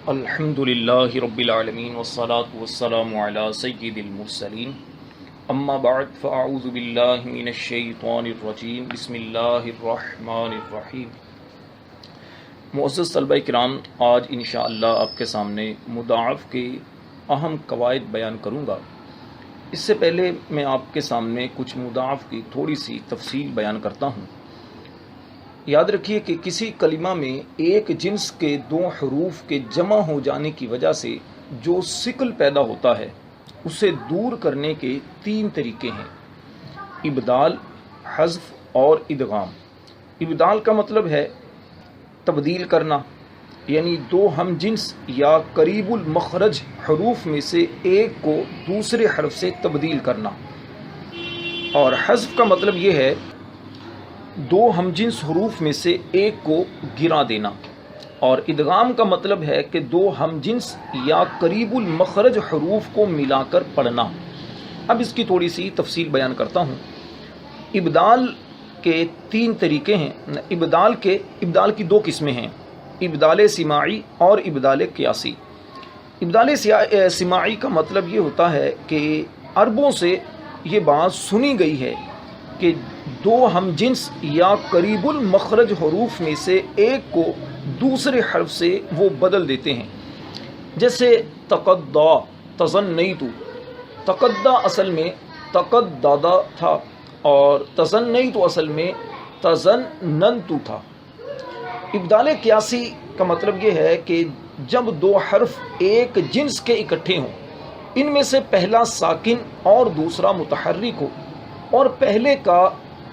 الحمدللہ رب العالمین والصلاة والسلام علی سید المرسلین اما بعد فاعوذ باللہ من الشیطان الرجیم بسم اللہ الرحمن الرحیم۔ معزز طلبہ کرام، آج انشاءاللہ آپ کے سامنے مضاعف کے اہم قواعد بیان کروں گا۔ اس سے پہلے میں آپ کے سامنے کچھ مضاعف کی تھوڑی سی تفصیل بیان کرتا ہوں۔ یاد رکھیے کہ کسی کلمہ میں ایک جنس کے دو حروف کے جمع ہو جانے کی وجہ سے جو شکل پیدا ہوتا ہے اسے دور کرنے کے تین طریقے ہیں: ابدال، حذف اور ادغام۔ ابدال کا مطلب ہے تبدیل کرنا، یعنی دو ہم جنس یا قریب المخرج حروف میں سے ایک کو دوسرے حرف سے تبدیل کرنا، اور حذف کا مطلب یہ ہے دو ہم جنس حروف میں سے ایک کو گرا دینا، اور ادغام کا مطلب ہے کہ دو ہم جنس یا قریب المخرج حروف کو ملا کر پڑھنا۔ اب اس کی تھوڑی سی تفصیل بیان کرتا ہوں۔ ابدال کے تین طریقے ہیں۔ ابدال کی دو قسمیں ہیں: ابدال سماعی اور ابدال قیاسی۔ ابدال سماعی کا مطلب یہ ہوتا ہے کہ عربوں سے یہ بات سنی گئی ہے کہ دو ہم جنس یا قریب المخرج حروف میں سے ایک کو دوسرے حرف سے وہ بدل دیتے ہیں، جیسے تقدا، تظنیت۔ تقدا اصل میں تقددا تھا اور تظنیت اصل میں تظننت تھا۔ ابدال قیاسی کا مطلب یہ ہے کہ جب دو حرف ایک جنس کے اکٹھے ہوں، ان میں سے پہلا ساکن اور دوسرا متحرک ہو، اور پہلے کا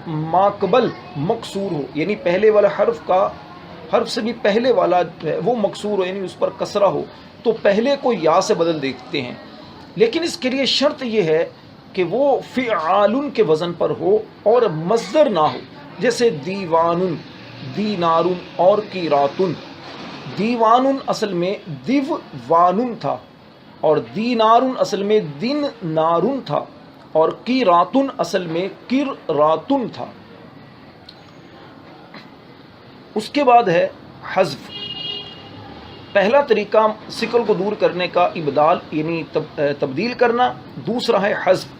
ماقبل مکسور ہو، یعنی پہلے والا حرف سے بھی پہلے والا وہ مکسور ہو، یعنی اس پر کسرہ ہو، تو پہلے کو یا سے بدل دیتے ہیں۔ لیکن اس کے لیے شرط یہ ہے کہ وہ فعال کے وزن پر ہو اور مصدر نہ ہو، جیسے دیوان، دینار اور قیراتن۔ دیوان اصل میں دیوان تھا، اور دینار اصل میں دن نارن تھا، اور قیراتن اصل میں قراتن تھا۔ اس کے بعد ہے حذف۔ پہلا طریقہ شکل کو دور کرنے کا ابدال یعنی تبدیل کرنا، دوسرا ہے حذف۔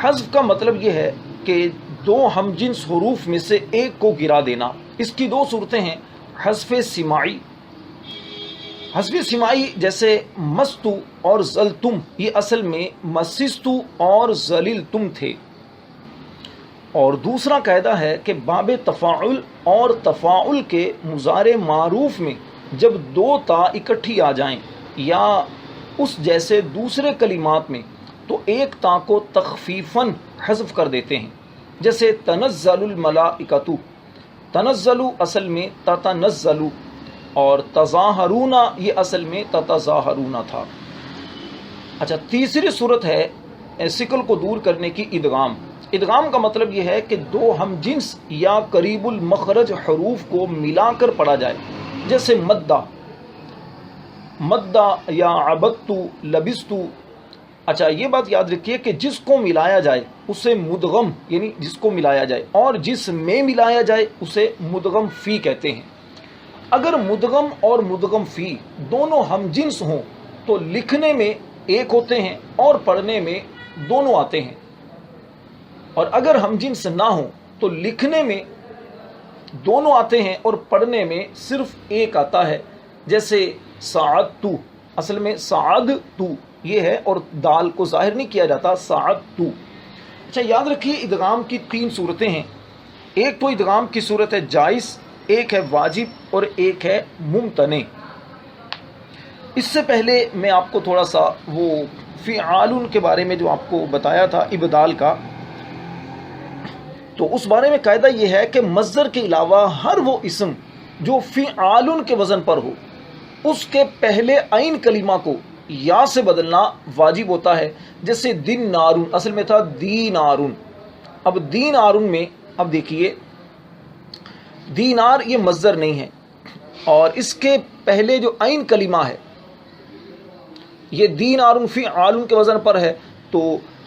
حذف کا مطلب یہ ہے کہ دو ہم جنس حروف میں سے ایک کو گرا دینا۔ اس کی دو صورتیں ہیں: حذف سماعی۔ حذف سماعی جیسے مستو اور زلتم، یہ اصل میں مسستو اور زللتم تھے۔ اور دوسرا قاعدہ ہے کہ باب تفاعل اور تفاعل کے مضارع معروف میں جب دو تا اکٹھی آ جائیں یا اس جیسے دوسرے کلمات میں، تو ایک تا کو تخفیفاً حذف کر دیتے ہیں، جیسے تنزل الملائکۃ۔ تنزل اصل میں تتنزل، اور تظاہرون یہ اصل میں تتظاہرون تھا۔ اچھا، تیسری صورت ہے شکل کو دور کرنے کی ادغام۔ ادغام کا مطلب یہ ہے کہ دو ہم جنس یا قریب المخرج حروف کو ملا کر پڑھا جائے، جیسے مدہ یا عبدتو، لبستو۔ اچھا، یہ بات یاد رکھیے کہ جس کو ملایا جائے اسے مدغم، یعنی جس کو ملایا جائے، اور جس میں ملایا جائے اسے مدغم فی کہتے ہیں۔ اگر مدغم اور مدغم فی دونوں ہم جنس ہوں تو لکھنے میں ایک ہوتے ہیں اور پڑھنے میں دونوں آتے ہیں، اور اگر ہم جنس نہ ہوں تو لکھنے میں دونوں آتے ہیں اور پڑھنے میں صرف ایک آتا ہے، جیسے سعدتو، اصل میں سعدتو یہ ہے اور دال کو ظاہر نہیں کیا جاتا، سعدتو۔ اچھا، یاد رکھیے ادغام کی تین صورتیں ہیں۔ ایک تو ادغام کی صورت ہے جائز، ایک ہے واجب اور ایک ہے ممتنع۔ اس سے پہلے میں آپ کو تھوڑا سا وہ فعال کے بارے میں جو آپ کو بتایا تھا ابدال کا، تو اس بارے میں قاعدہ یہ ہے کہ مصدر کے علاوہ ہر وہ اسم جو فعال کے وزن پر ہو، اس کے پہلے عین کلمہ کو یا سے بدلنا واجب ہوتا ہے، جیسے دن نارون اصل میں تھا دینارون۔ اب دینارون میں اب دیکھیے دینار یہ مصدر نہیں ہے، اور اس کے پہلے جو عین کلمہ ہے یہ دینارون فعال کے وزن پر ہے، تو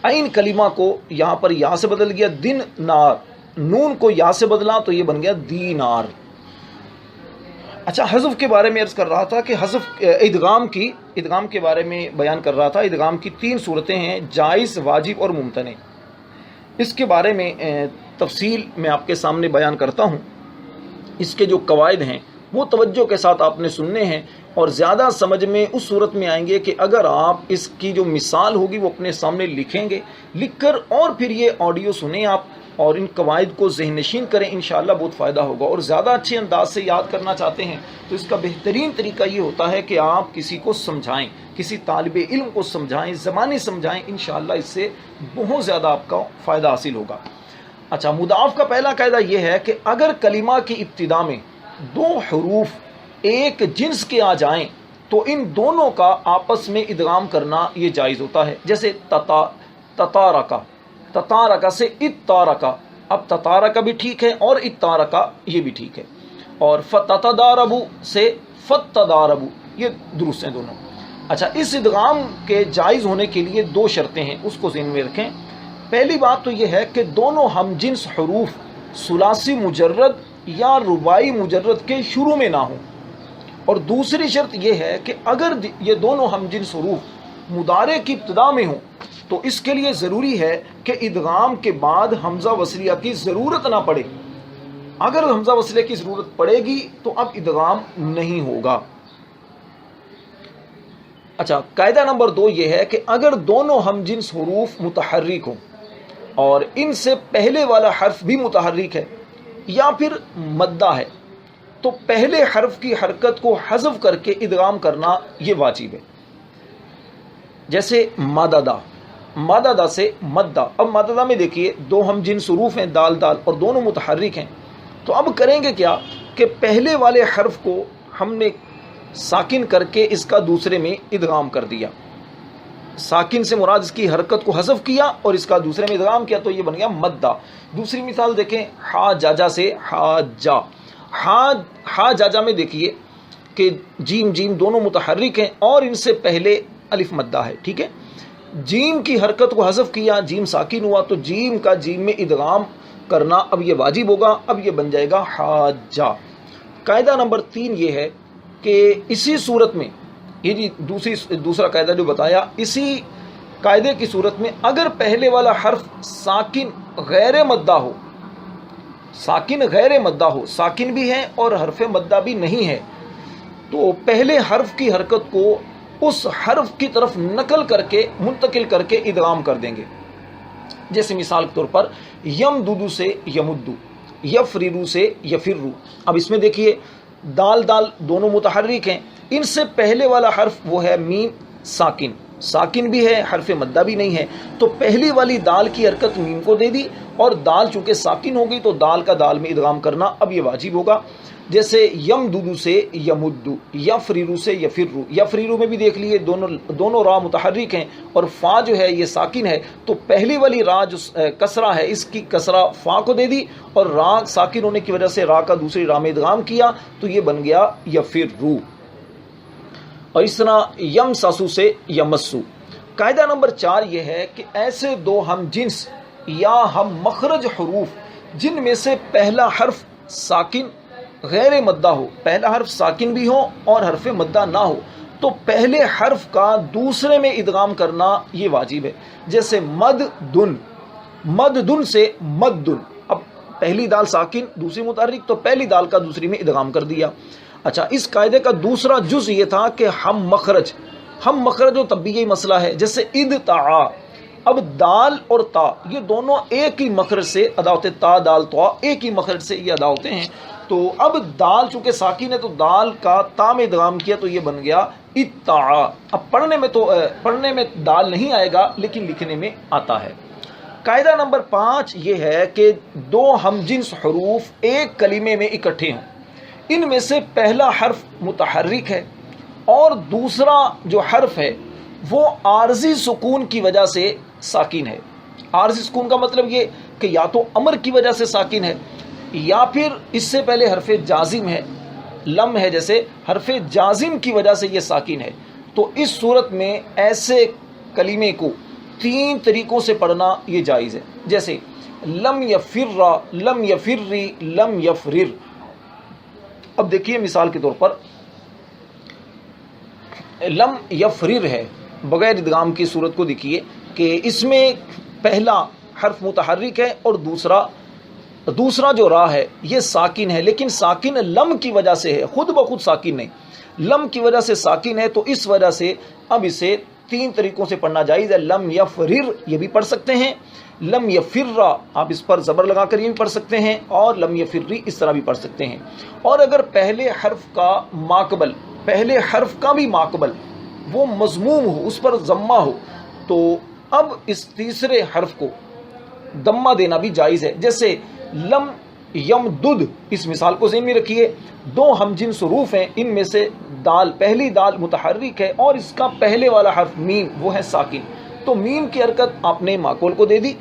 عین کلمہ کو یہاں پر یا سے بدل گیا، دن نار، نون کو یا سے بدلا تو یہ بن گیا دینار۔ اچھا، حذف کے بارے میں عرض کر رہا تھا کہ حذف ادغام کے بارے میں بیان کر رہا تھا. ادغام کی 3 صورتیں ہیں: جائز، واجب اور ممتنع. اس کے بارے میں تفصیل میں آپ کے سامنے بیان کرتا ہوں. اس کے جو قواعد ہیں وہ توجہ کے ساتھ آپ نے سننے ہیں، اور زیادہ سمجھ میں اس صورت میں آئیں گے کہ اگر آپ اس کی جو مثال ہوگی وہ اپنے سامنے لکھیں گے، لکھ کر اور پھر یہ آڈیو سنیں آپ اور ان قواعد کو ذہن نشین کریں. انشاءاللہ بہت فائدہ ہوگا. اور زیادہ اچھے انداز سے یاد کرنا چاہتے ہیں تو اس کا بہترین طریقہ یہ ہوتا ہے کہ آپ کسی کو سمجھائیں، کسی طالب علم کو سمجھائیں، زبانی سمجھائیں. انشاءاللہ اس سے بہت زیادہ آپ کا فائدہ حاصل ہوگا. اچھا، مضاعف کا پہلا قاعدہ یہ ہے کہ اگر کلمہ کی ابتدا میں 2 حروف ایک جنس کے آ جائیں تو ان دونوں کا آپس میں ادغام کرنا یہ جائز ہوتا ہے. جیسے تتارکا سے اتارکا. اب تتارکا بھی ٹھیک ہے اور اتارکا یہ بھی ٹھیک ہے. اور فتتداربو سے فتداربو یہ درست ہیں دونوں. اچھا، اس ادغام کے جائز ہونے کے لیے 2 شرطیں ہیں، اس کو ذہن میں رکھیں. پہلی بات تو یہ ہے کہ دونوں ہم جنس حروف ثلاثی مجرد یا رباعی مجرد کے شروع میں نہ ہوں. اور دوسری شرط یہ ہے کہ اگر یہ دونوں ہم جنس حروف مضارع کی ابتدا میں ہوں تو اس کے لیے ضروری ہے کہ ادغام کے بعد حمزہ وصلیہ کی ضرورت نہ پڑے. اگر حمزہ وصلیہ کی ضرورت پڑے گی تو اب ادغام نہیں ہوگا. اچھا، قاعدہ نمبر 2 یہ ہے کہ اگر دونوں ہم جنس حروف متحرک ہوں اور ان سے پہلے والا حرف بھی متحرک ہے یا پھر مدہ ہے تو پہلے حرف کی حرکت کو حذف کر کے ادغام کرنا یہ واجب ہے. جیسے ماددہ سے مدہ. اب ماددہ میں دیکھیے 2 ہم جنس حروف ہیں، دال دال، اور دونوں متحرک ہیں. تو اب کریں گے کیا کہ پہلے والے حرف کو ہم نے ساکن کر کے اس کا دوسرے میں ادغام کر دیا. ساکن سے مراد اس کی حرکت کو حذف کیا اور اس کا دوسرے میں ادغام کیا تو یہ بن گیا مدہ. دوسری مثال دیکھیں، ہا جاجا سے حاجا. ہا جاجا میں دیکھیے کہ جیم جیم دونوں متحرک ہیں اور ان سے پہلے الف مدہ ہے. ٹھیک ہے، جیم کی حرکت کو حذف کیا، جیم ساکن ہوا تو جیم کا جیم میں ادغام کرنا اب یہ واجب ہوگا. اب یہ بن جائے گا حاجا. قاعدہ نمبر 3 یہ ہے کہ اسی صورت میں یہ جی دوسرا قاعدہ جو بتایا، اسی قاعدے کی صورت میں اگر پہلے والا حرف ساکن غیر مدہ ہو، ساکن بھی ہے اور حرف مدہ بھی نہیں ہے، تو پہلے حرف کی حرکت کو اس حرف کی طرف منتقل کر کے ادغام کر دیں گے. جیسے مثال کے طور پر یمددو سے یمدو، یفررو سے یفررو. اب اس میں دیکھیے دال دال دونوں متحرک ہیں، ان سے پہلے والا حرف وہ ہے میم ساکن بھی ہے، حرف مدہ بھی نہیں ہے، تو پہلی والی دال کی حرکت میم کو دے دی اور دال چونکہ ساکن ہو گئی تو دال کا دال میں ادغام کرنا اب یہ واجب ہوگا. جیسے یمددو سے یمدو، یفررو سے یفررو. یفررو میں بھی دیکھ لیے دونوں را متحرک ہیں اور فا جو ہے یہ ساکن ہے، تو پہلی والی را جو کسرہ ہے اس کی کسرہ فا کو دے دی اور را ساکن ہونے کی وجہ سے را کا دوسری را میں ادغام کیا تو یہ بن گیا یفررو. اور اس طرح یمسسو سے یمسو. قاعدہ نمبر 4 یہ ہے کہ ایسے 2 ہم جنس یا ہم مخرج حروف جن میں سے پہلا حرف ساکن غیر مدہ ہو، پہلا حرف ساکن بھی ہو اور حرف مدہ نہ ہو، تو پہلے حرف کا دوسرے میں ادغام کرنا یہ واجب ہے. جیسے مددن سے مدن. اب پہلی دال ساکن دوسری متحرک تو پہلی دال کا دوسری میں ادغام کر دیا. اچھا، اس قاعدے کا دوسرا جز یہ تھا کہ ہم مخرج ہو تب بھی یہی مسئلہ ہے. جیسے ادتعا. اب دال اور تا یہ دونوں ایک ہی مخرج سے ادا ہوتے، تا دال تو ایک ہی مخرج سے یہ ادا ہوتے ہیں. تو اب دال چونکہ ساکن ہے تو دال کا تا میں ادغام کیا تو یہ بن گیا اتعا. اب پڑھنے میں دال نہیں آئے گا لیکن لکھنے میں آتا ہے. قاعدہ نمبر 5 یہ ہے کہ 2 ہم جنس حروف ایک کلمے میں اکٹھے ہوں، ان میں سے پہلا حرف متحرک ہے اور دوسرا جو حرف ہے وہ عارضی سکون کی وجہ سے ساکن ہے. عارضی سکون کا مطلب یہ کہ یا تو امر کی وجہ سے ساکن ہے یا پھر اس سے پہلے حرف جازم ہے، لم ہے، جیسے حرف جازم کی وجہ سے یہ ساکن ہے. تو اس صورت میں ایسے کلمے کو 3 طریقوں سے پڑھنا یہ جائز ہے. جیسے لم یفر، لم یفری، لم یفرر. اب دیکھیے مثال کے طور پر لم یفرر ہے، بغیر ادغام کی صورت کو دیکھیے کہ اس میں پہلا حرف متحرک ہے اور دوسرا جو را ہے یہ ساکن ہے، لیکن ساکن لم کی وجہ سے ہے، خود بخود ساکن نہیں، لم کی وجہ سے ساکن ہے، تو اس وجہ سے اب اسے 3 طریقوں سے پڑھنا جائز ہے۔ لم یفرر یہ بھی پڑھ سکتے ہیں، لم یفر آپ اس پر زبر لگا کر یہ بھی پڑھ سکتے ہیں، اور لم یفری اس طرح بھی پڑھ سکتے ہیں۔ اور اگر پہلے حرف کا ماقبل، پہلے حرف کا بھی ماقبل وہ مضموم ہو، اس پر ضمہ ہو، تو اب اس تیسرے حرف کو دمہ دینا بھی جائز ہے۔ جیسے لم یمدد، اس مثال کو ذہن میں رکھیے، 2 ہمجنس حروف ہیں، ان میں سے دال، پہلی دال متحرک ہے اور اس کا پہلے والا حرف میم وہ ہے ساکن، تو میم کی حرکت آپ نے ماقول کو دے دی،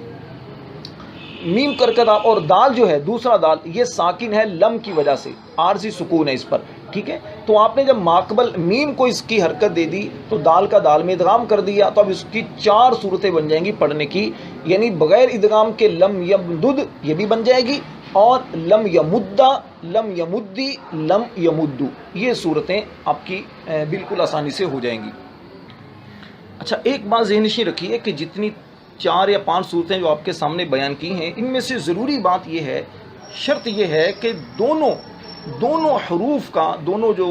میم کی حرکت آپ، اور دال جو ہے دوسرا دال یہ ساکن ہے لم کی وجہ سے، عارضی سکون ہے اس پر، ٹھیک ہے، تو آپ نے جب ماقبل میم کو اس کی حرکت دے دی تو دال کا دال میں ادغام کر دیا، تو اب اس کی 4 صورتیں بن جائیں گی پڑھنے کی، یعنی بغیر ادغام کے لم یمدد یہ بھی بن جائے گی، اور لم یمدہ، لم یمدی، لم یمدو، یہ صورتیں آپ کی بالکل آسانی سے ہو جائیں گی۔ اچھا، ایک بات ذہن نشین رکھیے کہ جتنی 4 یا 5 صورتیں جو آپ کے سامنے بیان کی ہیں، ان میں سے ضروری بات یہ ہے، شرط یہ ہے کہ دونوں حروف کا، دونوں جو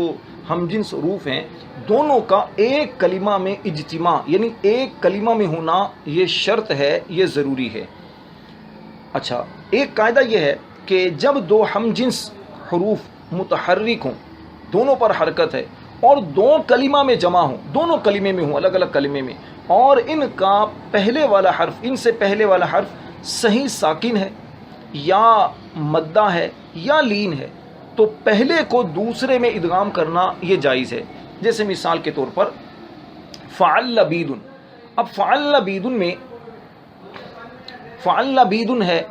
ہم جنس حروف ہیں دونوں کا ایک کلمہ میں اجتماع، یعنی ایک کلمہ میں ہونا، یہ شرط ہے، یہ ضروری ہے۔ اچھا، ایک قاعدہ یہ ہے کہ جب 2 ہم جنس حروف متحرک ہوں، دونوں پر حرکت ہے، اور 2 کلمہ میں جمع ہوں، دونوں کلمے میں ہوں، الگ الگ کلمے میں، اور ان کا پہلے والا حرف، ان سے پہلے والا حرف صحیح ساکن ہے یا مدہ ہے یا لین ہے، تو پہلے کو دوسرے میں ادغام کرنا یہ جائز ہے۔ جیسے مثال کے طور پر فعل بیدن، اب فعل بیدن میں فعل بیدن ہے،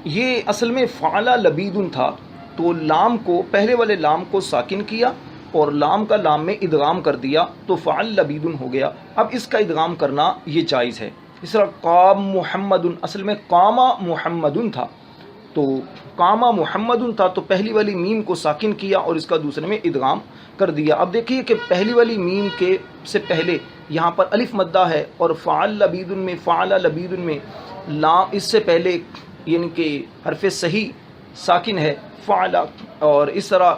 یہ اصل میں فعل لبیدن تھا، تو لام کو، پہلے والے لام کو ساکن کیا اور لام کا لام میں ادغام کر دیا، تو فعل لبیدن ہو گیا۔ اب اس کا ادغام کرنا یہ جائز ہے۔ اس طرح قام محمد، اصل میں قام محمد تھا، تو قام محمد تھا، تو پہلی والی میم کو ساکن کیا اور اس کا دوسرے میں ادغام کر دیا۔ اب دیکھیے کہ پہلی والی میم کے سے پہلے یہاں پر الف مدہ ہے، اور فعل لبیدن میں لام اس سے پہلے یعنی کہ حرف صحیح ساکن ہے فعل، اور اس طرح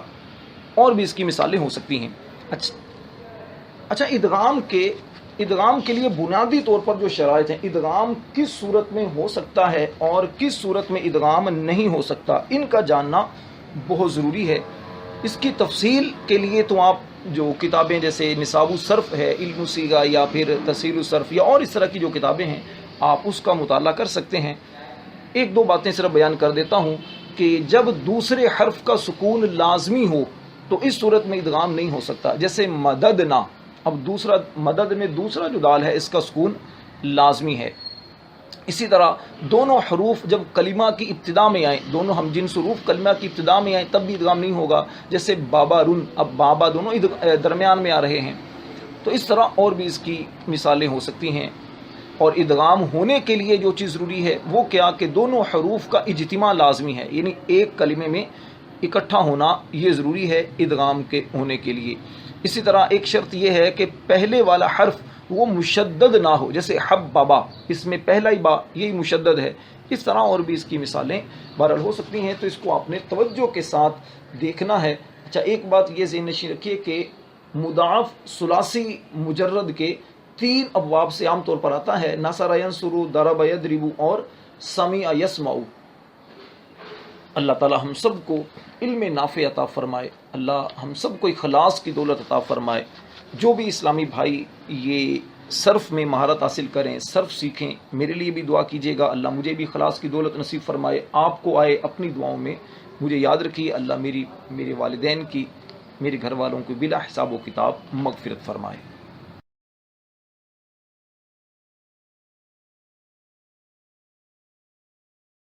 اور بھی اس کی مثالیں ہو سکتی ہیں۔ اچھا، ادغام کے لیے بنیادی طور پر جو شرائط ہیں، ادغام کس صورت میں ہو سکتا ہے اور کس صورت میں ادغام نہیں ہو سکتا، ان کا جاننا بہت ضروری ہے۔ اس کی تفصیل کے لیے تو آپ جو کتابیں جیسے نصاب الصرف ہے، علم الصیغہ، یا پھر تحصیل الصرف، یا اور اس طرح کی جو کتابیں ہیں آپ اس کا مطالعہ کر سکتے ہیں۔ 1-2 باتیں صرف بیان کر دیتا ہوں کہ جب دوسرے حرف کا سکون لازمی ہو تو اس صورت میں ادغام نہیں ہو سکتا، جیسے مددنا، اب مدد میں دوسرا جو دال ہے اس کا سکون لازمی ہے۔ اسی طرح دونوں حروف جب کلمہ کی ابتدا میں آئیں، دونوں ہم جنس حروف کلمہ کی ابتدا میں آئیں تب بھی ادغام نہیں ہوگا، جیسے بابا رن، اب بابا دونوں درمیان میں آ رہے ہیں، تو اس طرح اور بھی اس کی مثالیں ہو سکتی ہیں۔ اور ادغام ہونے کے لیے جو چیز ضروری ہے وہ کیا کہ دونوں حروف کا اجتماع لازمی ہے، یعنی ایک کلمے میں اکٹھا ہونا یہ ضروری ہے ادغام کے ہونے کے لیے۔ اسی طرح ایک شرط یہ ہے کہ پہلے والا حرف وہ مشدد نہ ہو، جیسے حب بابا، اس میں پہلا ہی با یہی مشدد ہے۔ اس طرح اور بھی اس کی مثالیں بہرحال ہو سکتی ہیں، تو اس کو آپ نے توجہ کے ساتھ دیکھنا ہے۔ اچھا، ایک بات یہ ذہن نشین رکھیے کہ مضاعف ثلاثی مجرد کے 3 ابواب سے عام طور پر آتا ہے، نصر ینصر، ضرب یضرب اور سمع یسمع۔ اللہ تعالی ہم سب کو علم نافع عطا فرمائے، اللہ ہم سب کو اخلاص کی دولت عطا فرمائے۔ جو بھی اسلامی بھائی یہ صرف میں مہارت حاصل کریں، صرف سیکھیں، میرے لیے بھی دعا کیجیے گا، اللہ مجھے بھی اخلاص کی دولت نصیب فرمائے، آپ کو آئے اپنی دعاؤں میں مجھے یاد رکھیے، اللہ میرے والدین کی، میرے گھر والوں کو بلا حساب و کتاب مغفرت فرمائے۔